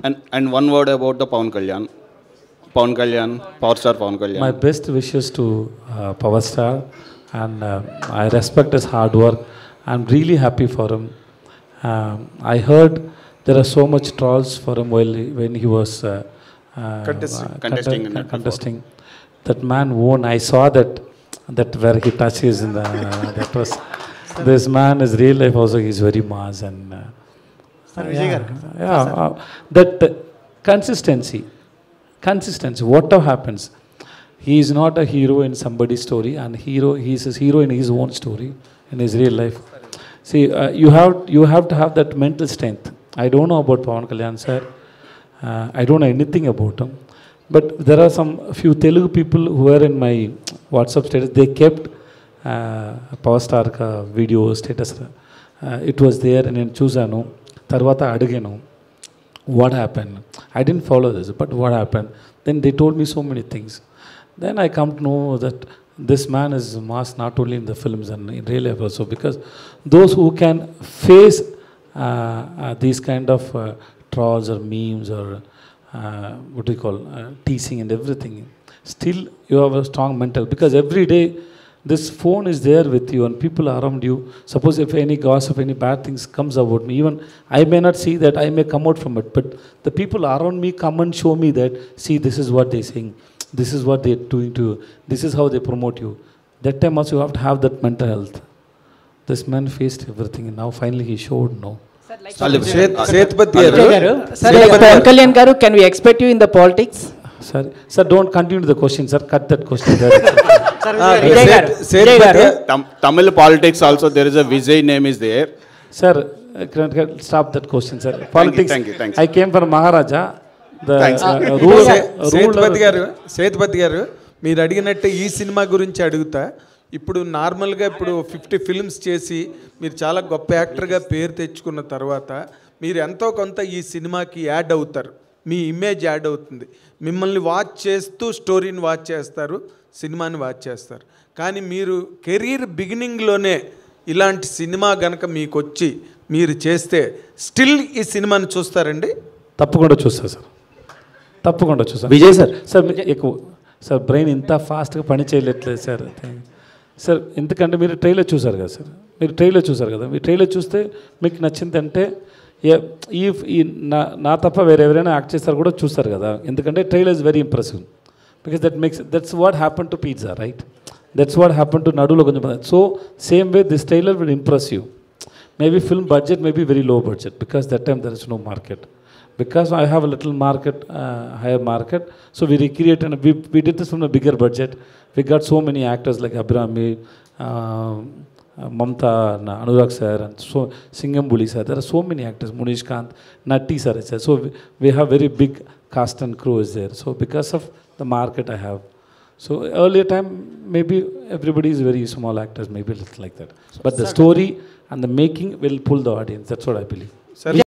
And one word about the Pawan Kalyan. Pawan Kalyan, Power Star Pawan Kalyan. My best wishes to Power Star, and I respect his hard work. I'm really happy for him. I heard there are so much trolls for him when he was contesting. That man won. I saw that where he touches in the that was. This man is real life also. He's very mass and that consistency. Whatever happens, he is not a hero in somebody's story, and he is a hero in his own story, in his real life. See, you have to have that mental strength. I don't know about Pawan Kalyan sir. I don't know anything about him, but there are some few Telugu people who are in my WhatsApp status. They kept Power Star ka video status. It was there, and నేను చూసాను. తర్వాత అడిగాను, what happened? I didn't follow this, but what happened? Then they told me so many things. Then I come to know that this man is mass not only in the films and in real life also, because those who can face these kind of trolls or memes or what do you call teasing and everything, still you have a strong mental, because every day this phone is there with you and people around you. Suppose if any gossip, any bad things comes about me, even I may not see that, I may come out from it, but the people around me come and show me that, see, this is what they're saying, this is what they're doing to you, this is how they promote you. That time also you have to have that mental health. This man faced everything, and now finally he showed no. Pawan Kalyan garu, can we expect you in the politics? Sir, don't continue the question, sir. Cut that question there. Tamil politics also, there is a Vijay name is there. Sir, stop that question, sir. Politics. Thank you. I came from Maharaja. Sethupathi గారు, మీరు అడిగినట్టే ఈ cinema గురించి అడుగుతా. ఇప్పుడు నార్మల్గా ఇప్పుడు 50 films చేసి మీరు చాలా గొప్ప యాక్టర్గా పేరు తెచ్చుకున్న తర్వాత మీరు ఎంతో కొంత ఈ సినిమాకి యాడ్ అవుతారు, మీ ఇమేజ్ యాడ్ అవుతుంది. మిమ్మల్ని వాచ్ చేస్తూ స్టోరీని వాచ్ చేస్తారు, సినిమాని వాచ్ చేస్తారు. కానీ మీరు కెరీర్ బిగినింగ్లోనే ఇలాంటి సినిమా గనక మీకు వచ్చి మీరు చేస్తే స్టిల్ ఈ సినిమాని చూస్తారండి? తప్పకుండా చూస్తారు సార్, తప్పకుండా చూస్తారు. విజయ్ సార్, సార్ మీకు ఎక్కువ సార్ బ్రెయిన్ ఇంత ఫాస్ట్గా పని చేయలేట్లేదు సార్. సార్ ఎందుకంటే మీరు ట్రైలర్ చూసారు కదా సార్, మీరు ట్రైలర్ చూసారు కదా, మీరు ట్రైలర్ చూస్తే మీకు నచ్చిందంటే ఈ నా తప్ప వేరే ఎవరైనా యాక్ట్ చేస్తారు కూడా చూస్తారు కదా, ఎందుకంటే trailer is very impressive, because that's what happen to pizza, right? That's what happen to నడులో కొంచెం. So same way this trailer will impress you. Maybe film budget may be very low budget, because that time there is no market. Because I have a little market, higher market, so we recreate, and we did this from a bigger budget. We got so many actors like Abhirami, Mamta, Anurag sir, and so Singambuli sir. There are so many actors, Munish Kant, Natti sir. So we have very big cast and crew is there. So because of the market I have. So earlier time, maybe everybody is very small actors, maybe a little like that. But the story and the making will pull the audience. That's what I believe.